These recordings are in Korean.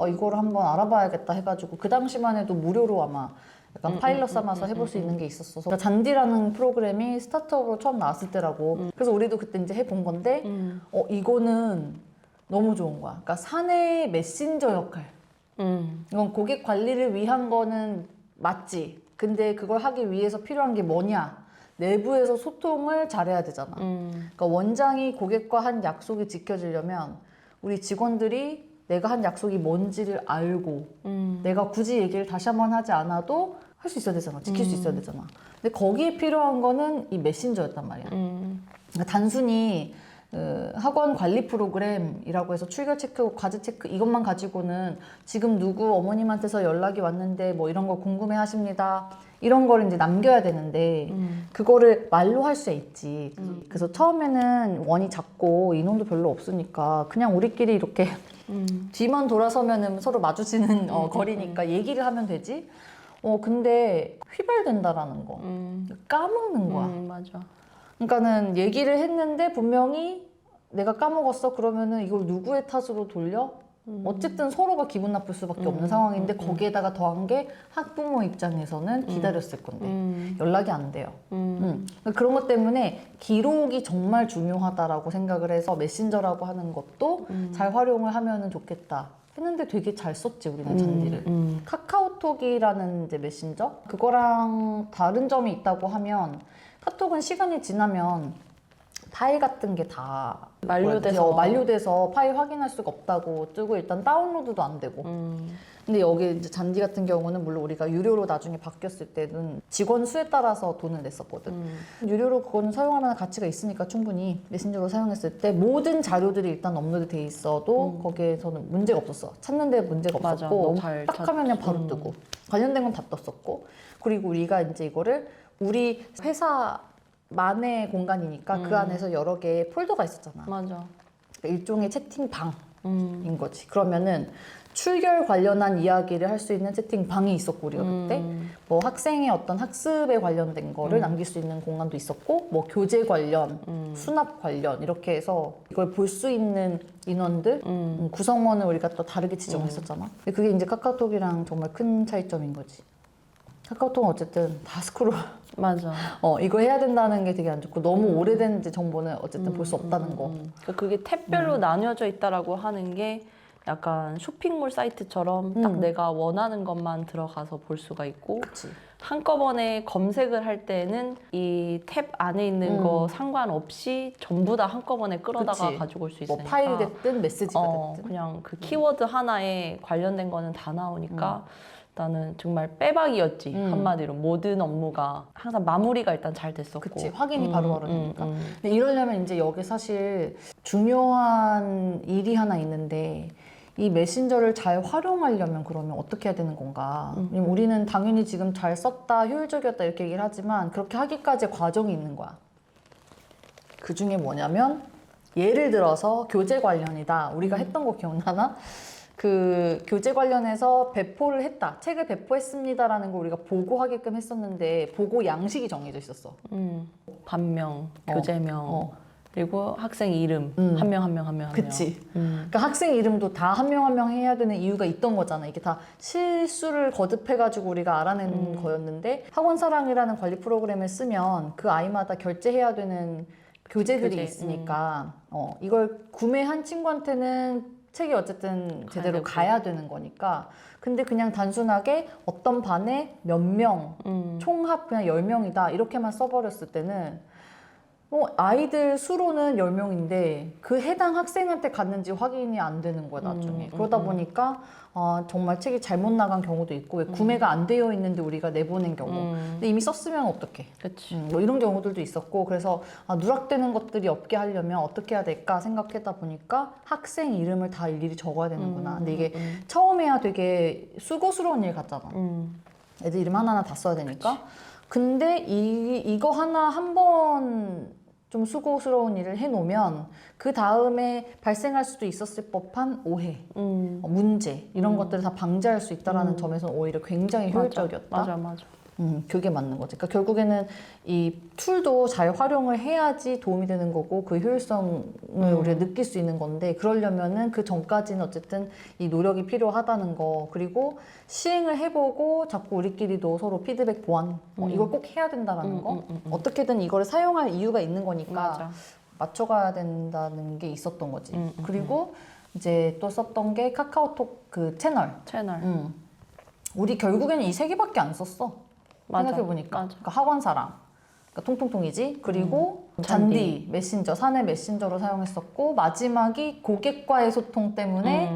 이거를 한번 알아봐야겠다 해가지고 그 당시만 해도 무료로 아마 약간 파일럿 삼아서 해볼 수 있는 게 있었어. 그러니까 잔디라는 프로그램이 스타트업으로 처음 나왔을 때라고. 그래서 우리도 그때 이제 해본 건데 이거는 너무 좋은 거야. 그러니까 사내 메신저 역할. 이건 고객 관리를 위한 거는 맞지. 근데 그걸 하기 위해서 필요한 게 뭐냐? 내부에서 소통을 잘해야 되잖아. 그러니까 원장이 고객과 한 약속이 지켜지려면 우리 직원들이 내가 한 약속이 뭔지를 알고 내가 굳이 얘기를 다시 한번 하지 않아도 할 수 있어야 되잖아. 지킬 수 있어야 되잖아. 근데 거기에 필요한 거는 이 메신저였단 말이야. 그러니까 단순히 학원 관리 프로그램이라고 해서 출결 체크, 과제 체크 이것만 가지고는 지금 누구 어머님한테서 연락이 왔는데 뭐 이런 거 궁금해 하십니다. 이런 거를 이제 남겨야 되는데 그거를 말로 할 수 있지. 그래서 처음에는 원이 작고 인원도 별로 없으니까 그냥 우리끼리 이렇게 뒤만 돌아서면은 서로 마주치는 거리니까 얘기를 하면 되지. 근데 휘발된다라는 거. 까먹는 거야. 맞아. 그러니까는 얘기를 했는데 분명히 내가 까먹었어. 그러면은 이걸 누구의 탓으로 돌려? 어쨌든 서로가 기분 나쁠 수밖에 없는 상황인데 거기에다가 더한 게 학부모 입장에서는 기다렸을 건데 연락이 안 돼요. 그런 것 때문에 기록이 정말 중요하다라고 생각을 해서 메신저라고 하는 것도 잘 활용을 하면은 좋겠다. 했는데 되게 잘 썼지 우리는 잔디를. 카카오톡이라는 이제 메신저 그거랑 다른 점이 있다고 하면 카톡은 시간이 지나면 파일 같은 게 다 만료돼서 파일 확인할 수가 없다고 뜨고 일단 다운로드도 안 되고. 근데 여기 이제 잔디 같은 경우는 물론 우리가 유료로 나중에 바뀌었을 때는 직원 수에 따라서 돈을 냈었거든. 유료로 그거는 사용하면 가치가 있으니까 충분히 메신저로 사용했을 때 모든 자료들이 일단 업로드 돼 있어도 거기에서는 문제가 없었어. 찾는데 문제가 없었고 딱 하면 그냥 바로 뜨고 관련된 건 다 떴었고 그리고 우리가 이제 이거를 우리 회사만의 공간이니까 그 안에서 여러 개의 폴더가 있었잖아. 맞아. 그러니까 일종의 채팅방인 거지. 그러면은 출결 관련한 이야기를 할 수 있는 채팅방이 있었고 우리가 그때 뭐 학생의 어떤 학습에 관련된 거를 남길 수 있는 공간도 있었고 뭐 교재 관련, 수납 관련 이렇게 해서 이걸 볼 수 있는 인원들 구성원을 우리가 또 다르게 지정했었잖아. 근데 그게 이제 카카오톡이랑 정말 큰 차이점인 거지. 카카오톡은 어쨌든 다 스크롤. 맞아. 이거 해야 된다는 게 되게 안 좋고 너무 오래된 정보는 어쨌든 볼 수 없다는 거. 그러니까 그게 탭별로 나뉘어져 있다라고 하는 게 약간 쇼핑몰 사이트처럼 딱 내가 원하는 것만 들어가서 볼 수가 있고 그치. 한꺼번에 검색을 할 때는 이 탭 안에 있는 거 상관없이 전부 다 한꺼번에 끌어다가 그치. 가지고 올 수 뭐 있으니까 파일이 됐든 메시지가 됐든. 그냥 그 키워드 하나에 관련된 거는 다 나오니까 나는 정말 빼박이었지. 한마디로 모든 업무가 항상 마무리가 일단 잘 됐었고. 그치. 확인이 바로바로 되니까. 근데 이러려면 이제 여기 사실 중요한 일이 하나 있는데 이 메신저를 잘 활용하려면 그러면 어떻게 해야 되는 건가? 왜냐면 우리는 당연히 지금 잘 썼다, 효율적이었다 이렇게 얘기를 하지만 그렇게 하기까지의 과정이 있는 거야. 그 중에 뭐냐면 예를 들어서 교재 관련이다. 우리가 했던 거 기억나나? 그 교재 관련해서 배포를 했다. 책을 배포했습니다라는 걸 우리가 보고하게끔 했었는데 보고 양식이 정해져 있었어. 반명, 교재명, 그리고 학생 이름 한 명 한 명 한 명. 그치. 그러니까 학생 이름도 다 한 명 한 명 해야 되는 이유가 있던 거잖아. 이게 다 실수를 거듭해가지고 우리가 알아낸 거였는데 학원사랑이라는 관리 프로그램을 쓰면 그 아이마다 결제해야 되는 교재들이 있으니까 이걸 구매한 친구한테는 책이 어쨌든 제대로 가야 되는 거니까. 근데 그냥 단순하게 어떤 반에 몇 명, 총합 그냥 10명이다 이렇게만 써버렸을 때는 아이들 수로는 10명인데 그 해당 학생한테 갔는지 확인이 안 되는 거야 나중에. 그러다 보니까 정말 책이 잘못 나간 경우도 있고 왜 구매가 안 되어 있는데 우리가 내보낸 경우. 근데 이미 썼으면 어떡해. 그치. 뭐 이런 경우들도 있었고 그래서 누락되는 것들이 없게 하려면 어떻게 해야 될까 생각하다 보니까 학생 이름을 다 일일이 적어야 되는구나. 근데 이게 처음에야 되게 수고스러운 일 같잖아. 애들 이름 하나하나 다 써야 되니까. 그치. 근데 이거 하나 한 번 좀 수고스러운 일을 해놓으면 그 다음에 발생할 수도 있었을 법한 오해, 문제 이런 것들을 다 방지할 수 있다는 점에서는 오히려 굉장히 효율적이었다. 맞아. 그게 맞는 거지. 그러니까 결국에는 이 툴도 잘 활용을 해야지 도움이 되는 거고 그 효율성을 우리가 느낄 수 있는 건데 그러려면은 그 전까지는 어쨌든 이 노력이 필요하다는 거 그리고 시행을 해보고 자꾸 우리끼리도 서로 피드백 보완 이걸 꼭 해야 된다라는 거 어떻게든 이거를 사용할 이유가 있는 거니까 맞아. 맞춰가야 된다는 게 있었던 거지. 그리고 이제 또 썼던 게 카카오톡 그 채널. 우리 결국에는 이 세 개밖에 안 썼어. 맞아. 생각해보니까. 맞아. 그러니까 학원사랑. 그러니까 통통통이지. 그리고 잔디, 메신저, 사내 메신저로 사용했었고 마지막이 고객과의 소통 때문에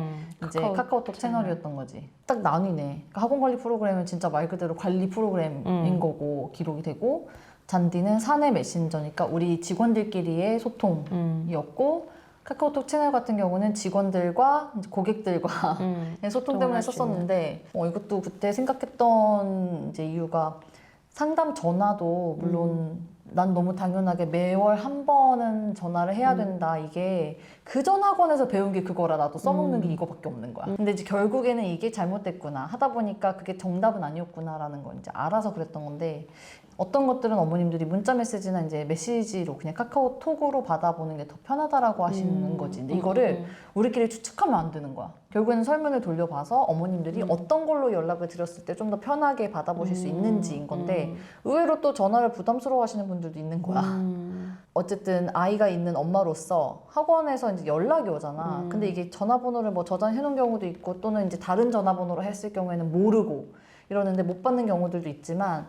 이제 카카오톡 채널이었던 거지. 딱 나뉘네. 그러니까 학원 관리 프로그램은 진짜 말 그대로 관리 프로그램인 거고 기록이 되고 잔디는 사내 메신저니까 우리 직원들끼리의 소통이었고 카카오톡 채널 같은 경우는 직원들과 이제 고객들과 소통 때문에 소통할 수 썼었는데 이것도 그때 생각했던 이제 이유가 상담 전화도 물론 난 너무 당연하게 매월 한 번은 전화를 해야 된다 이게 그 전 학원에서 배운 게 그거라 나도 써먹는 게 이거밖에 없는 거야. 근데 이제 결국에는 이게 잘못됐구나 하다 보니까 그게 정답은 아니었구나라는 걸 이제 알아서 그랬던 건데 어떤 것들은 어머님들이 문자 메시지나 이제 메시지로 그냥 카카오톡으로 받아보는 게 더 편하다라고 하시는 거지. 근데 이거를 우리끼리 추측하면 안 되는 거야. 결국에는 설문을 돌려봐서 어머님들이 어떤 걸로 연락을 드렸을 때 좀 더 편하게 받아보실 수 있는지인 건데 의외로 또 전화를 부담스러워 하시는 분들도 있는 거야. 어쨌든 아이가 있는 엄마로서 학원에서 이제 연락이 오잖아. 근데 이게 전화번호를 뭐 저장해 놓은 경우도 있고 또는 이제 다른 전화번호로 했을 경우에는 모르고 이러는데 못 받는 경우들도 있지만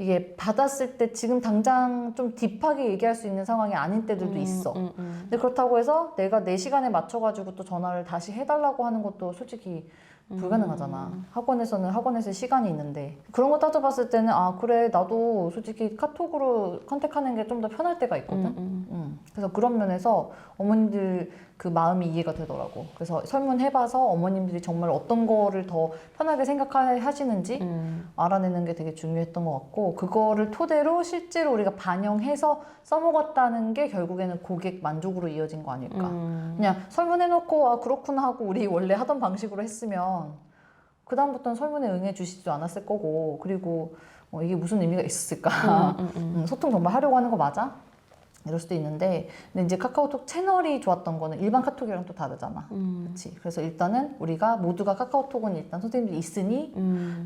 이게 받았을 때 지금 당장 좀 딥하게 얘기할 수 있는 상황이 아닌 때들도 있어. 근데 그렇다고 해서 내가 내 시간에 맞춰가지고 또 전화를 다시 해달라고 하는 것도 솔직히 불가능하잖아. 학원에서는 학원에서 시간이 있는데 그런 거 따져봤을 때는 아 그래 나도 솔직히 카톡으로 컨택하는 게 좀 더 편할 때가 있거든. 그래서 그런 면에서 어머님들 그 마음이 이해가 되더라고. 그래서 설문해봐서 어머님들이 정말 어떤 거를 더 편하게 생각하시는지 알아내는 게 되게 중요했던 것 같고 그거를 토대로 실제로 우리가 반영해서 써먹었다는 게 결국에는 고객 만족으로 이어진 거 아닐까. 그냥 설문해놓고 아 그렇구나 하고 우리 원래 하던 방식으로 했으면 그 다음부터는 설문에 응해 주시지도 않았을 거고 그리고 이게 무슨 의미가 있었을까. 소통 정말 하려고 하는 거 맞아? 이럴 수도 있는데 근데 이제 카카오톡 채널이 좋았던 거는 일반 카톡이랑 또 다르잖아. 그렇지. 그래서 일단은 우리가 모두가 카카오톡은 일단 선생님들이 있으니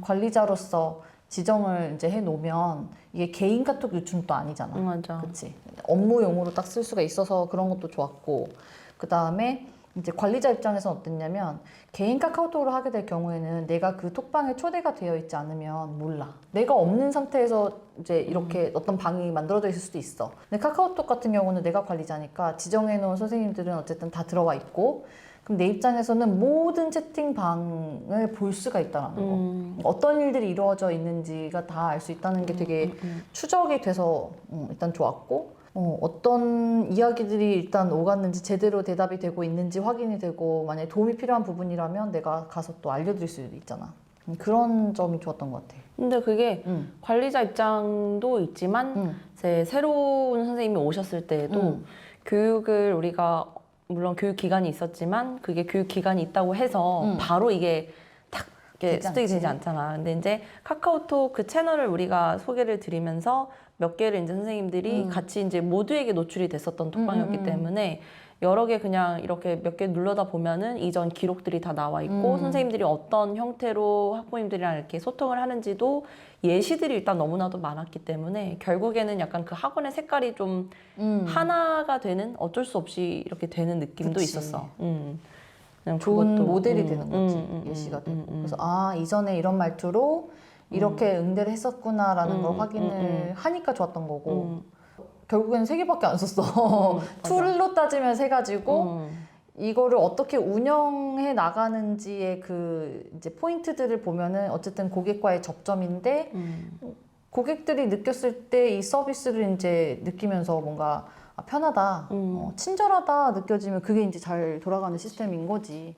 관리자로서 지정을 이제 해 놓으면 이게 개인 카톡 유출도 아니잖아. 맞아. 그렇지. 업무용으로 딱 쓸 수가 있어서 그런 것도 좋았고 그 다음에 이제 관리자 입장에서는 어땠냐면 개인 카카오톡으로 하게 될 경우에는 내가 그 톡방에 초대가 되어 있지 않으면 몰라. 내가 없는 상태에서 이제 이렇게 어떤 방이 만들어져 있을 수도 있어. 근데 카카오톡 같은 경우는 내가 관리자니까 지정해 놓은 선생님들은 어쨌든 다 들어와 있고 그럼 내 입장에서는 모든 채팅방을 볼 수가 있다는 거. 어떤 일들이 이루어져 있는지가 다 알 수 있다는 게 되게 추적이 돼서 일단 좋았고 어떤 이야기들이 일단 오갔는지 제대로 대답이 되고 있는지 확인이 되고 만약에 도움이 필요한 부분이라면 내가 가서 또 알려드릴 수도 있잖아. 그런 점이 좋았던 것 같아. 근데 그게 관리자 입장도 있지만 이제 새로운 선생님이 오셨을 때에도 교육을 우리가 물론 교육 기간이 있었지만 그게 교육 기간이 있다고 해서 바로 이게 탁 이렇게 습득이 되지 않잖아. 근데 이제 카카오톡 그 채널을 우리가 소개를 드리면서 몇 개를 이제 선생님들이 같이 이제 모두에게 노출이 됐었던 톡방이었기 때문에 여러 개 그냥 이렇게 몇 개 눌러다 보면은 이전 기록들이 다 나와 있고 선생님들이 어떤 형태로 학부모님들이랑 이렇게 소통을 하는지도 예시들이 일단 너무나도 많았기 때문에 결국에는 약간 그 학원의 색깔이 좀 하나가 되는 어쩔 수 없이 이렇게 되는 느낌도 그치. 있었어. 그냥 좋은 그것도, 모델이 되는 거지. 예시가 되고. 그래서 아 이전에 이런 말투로 이렇게 응대를 했었구나라는 걸 확인을 하니까 좋았던 거고 결국에는 세 개밖에 안 썼어. 툴로 따지면 세 가지고 이거를 어떻게 운영해 나가는지의 그 이제 포인트들을 보면은 어쨌든 고객과의 접점인데 고객들이 느꼈을 때 이 서비스를 이제 느끼면서 뭔가 편하다, 친절하다 느껴지면 그게 이제 잘 돌아가는 시스템인 거지.